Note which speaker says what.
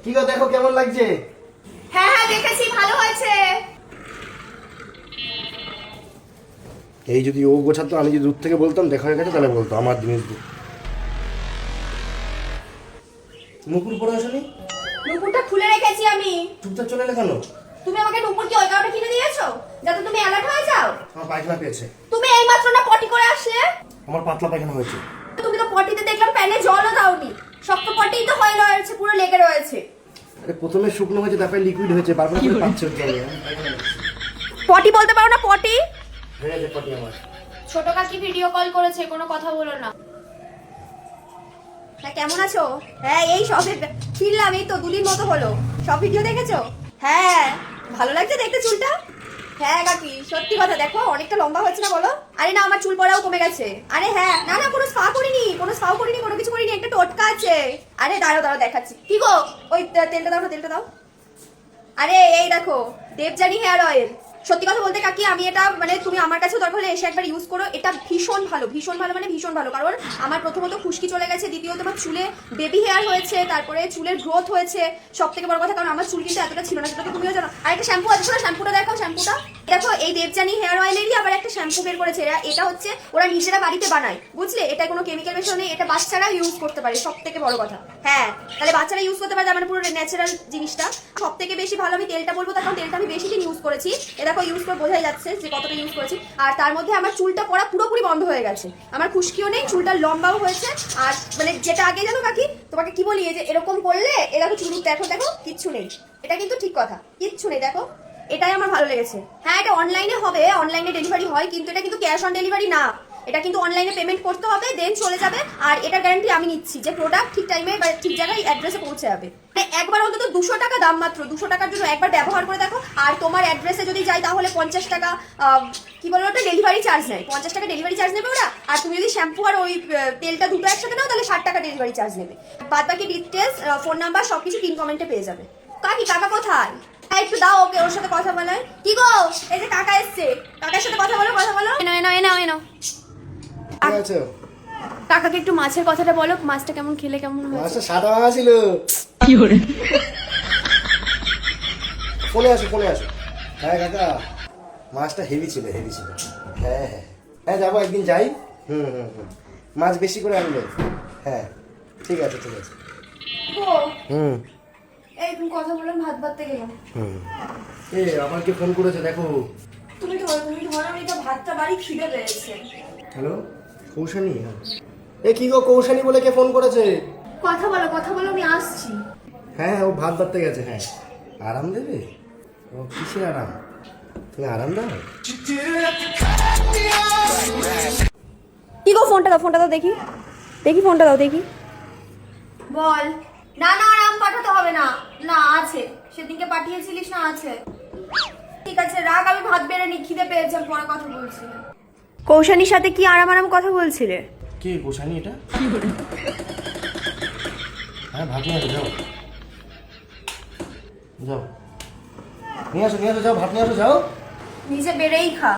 Speaker 1: কি গো দেখো কেমন লাগছে?
Speaker 2: হ্যাঁ হ্যাঁ দেখেছি, ভালো হয়েছে।
Speaker 1: এই যদি ও গোছাতো, আমি যদি দূর থেকে বলতাম দেখা হয়ে গেছে, তাহলে বলতো আমার জিনিস মুকুর পরে আসেনি।
Speaker 2: নুপুরটা খুলে রেখেছি আমি।
Speaker 1: চুপচাপ চলে এলে কেন?
Speaker 2: তুমি আমাকে নুপুর কি ওই কারণে কিনে দিয়েছো যাতে তুমি অ্যালার্ট হয়ে যাও?
Speaker 1: আমার পায়খানা পেয়েছে।
Speaker 2: তুমি এইমাত্র না পটি করে আসলে?
Speaker 1: আমার পাতলা পায়খানা হয়েছে।
Speaker 2: তুমি তো পটিতে দেখলাম প্যানে জলও দাওনি, শক্ত পটিই তো হয়ে রয়েছে, পুরো লেগে রয়েছে।
Speaker 1: আরে প্রথমে শুকনো হয়েছে, তারপরে লিকুইড হয়েছে, বারবার করে পাচ্ছে জল।
Speaker 2: পটি বলতে পারো না? পটি
Speaker 1: হয়ে গেছে পটি আমার।
Speaker 2: ছোট কাকি ভিডিও কল করেছে, কোনো কথা বলো না। হ্যাঁ কেমন আছো? হ্যাঁ এই সবে ফিরলাম, এই তো দুদিন মতো হলো। সব ভিডিও দেখেছো? হ্যাঁ ভালো লাগছে দেখতে চুলটা। হ্যাঁ কাকি সত্যি কথা, দেখো অনেকটা লম্বা হচ্ছে না বলো? আরে না আমার চুল পড়াও কমে গেছে। আরে হ্যাঁ না না কোনো স্পা করিনি, কোনো কিছু করিনি, একটা টোটকা আছে। আরে দাঁড়াও দাঁড়াও দেখাচ্ছি। কি গো ওই তেলটা দাও না, তেলটা দাও। আরে এই দেখো দেবযানী হেয়ার অয়েল। সত্যি কথা বলতে কাকি আমি এটা মানে তুমি আমার কাছেও দরকার হলে এসে একবার ইউজ করো। এটা ভীষণ ভালো মানে ভীষণ ভালো। কারণ আমার প্রথমত খুশকি চলে গেছে, দ্বিতীয়ত আমার চুলে বেবি হেয়ার হয়েছে, তারপরে চুলের গ্রোথ হয়েছে। সব থেকে বড় কথা, কারণ আমার চুল কিন্তু এতটা ছিল না, সেটা তো তুমিও জানো। আর একটা শ্যাম্পু আছে না, শ্যাম্পুটা দেখো, শ্যাম্পুটা দেখো। এই দেবযানী হেয়ার অয়েলেরই আবার একটা শ্যাম্পু বের করেছে। এটা হচ্ছে ওরা নিজেরা বাড়িতে বানায়, বুঝলে? এটা কোনো কেমিক্যাল মেশানো নেই, এটা বাচ্চারা ইউজ করতে পারে, সব থেকে বড় কথা। হ্যাঁ তাহলে বাচ্চারা ইউজ করতে পারে, মানে পুরো ন্যাচারাল জিনিসটা। সব থেকে বেশি ভালো আমি তেলটা বলবো, তার কারণ তেলটা আমি বেশি দিন ইউজ করেছি। এ দেখো ইউজ করে বোঝাই যাচ্ছে যে কতটা ইউজ করেছি। আর তার মধ্যে আমার চুলটা পড়া পুরোপুরি বন্ধ হয়ে গেছে, আমার খুশকিও নেই, চুলটা লম্বাও হয়েছে। আর মানে যেটা আগে জানো কাকি তোমাকে কি বলি, এই যে এরকম করলে এ দেখো চুল দেখো দেখো কিচ্ছু নেই। এটা কিন্তু ঠিক কথা, কিচ্ছু নেই দেখো। এটাই আমার ভালো লেগেছে। হ্যাঁ এটা অনলাইনে হবে, অনলাইনে ডেলিভারি হয়, কিন্তু এটা কিন্তু ক্যাশ অন ডেলিভারি না। এটা কিন্তু অনলাইনে পেমেন্ট করতে হবে, দেন চলে যাবে। আর এটা গ্যারান্টি আমি নিচ্ছি যে প্রোডাক্ট ঠিক টাইমে বা ঠিক জায়গায় অ্যাড্রেসে পৌঁছে যাবে। একবার অন্তত 200 টাকা দাম, মাত্র 200 টাকার জন্য একবার ব্যবহার করে দেখো। আর তোমার অ্যাড্রেসে যদি যাই তাহলে 50 টাকা কি বলো ওটা ডেলিভারি চার্জ নেয়, 50 টাকা ডেলিভারি চার্জ নেবে ওরা। আর তুমি যদি শ্যাম্পু আর ওই তেলটা দুটো একসাথে নাও তাহলে 60 টাকা ডেলিভারি চার্জ নেবে। বাদ বাকি ডিটেলস ফোন নাম্বার সবকিছু পিন কমেন্টে পেয়ে যাবে। কাকি কাকা কোথায়? একটু দাও ওকে, ওর সাথে কথা বলায়। কি গো এই যে কাকা এসছে, কাকার সাথে কথা বলো, কথা বলো। এনো
Speaker 1: আচ্ছা
Speaker 2: কাকাকে একটু মাছের কথাটা বলো, মাছটা কেমন খেলে কেমন হয়েছে?
Speaker 1: মাছটা সাদা মাছ ছিল।
Speaker 2: কি করে
Speaker 1: ফোনে আসো। হ্যাঁ কাকা মাছটা হেভি ছিল। হ্যাঁ হ্যাঁ হ্যাঁ যাবো একদিন, যাই। হুম মাছ বেশি করে আনবে। হ্যাঁ ঠিক আছে। হুম
Speaker 2: এই তুমি কথা বলো, ভাত বাড়তে গেলাম।
Speaker 1: এ আমার কে ফোন করেছে দেখো।
Speaker 2: তুমি ধরো আমি তো ভাতটা বাড়ি খিদে পেয়েছে।
Speaker 1: হ্যালো কৌশানী? এ কি গো কৌশানী বলে কে ফোন করেছে?
Speaker 2: কথা বলো আমি আসছি।
Speaker 1: হ্যাঁ ও ভাত বাড়তে গেছে। হ্যাঁ আরাম দেবে? ও কিসের আরাম? তুমি আরাম দাও।
Speaker 2: কি গো ফোনটা দাও দেখি ফোনটা দাও দেখি। বল। না আরাম পাঠাতে হবে না, না আছে, সেদিনকে পাঠিয়েছিলিস না, আছে। ঠিক আছে রাখ, আমি ভাত বেড়ে নি, খিদে পেয়েছে, পরে কথা বলছি। কৌশানীর সাথে কি আরাম কথা বলছিলে?
Speaker 1: কে কৌশানী এটা? হ্যাঁ ভাত নিয়ে আসো, যাও নিয়ে আসো যাও, ভাত নিয়ে আসো যাও।
Speaker 2: নিজে বেড়েই খা।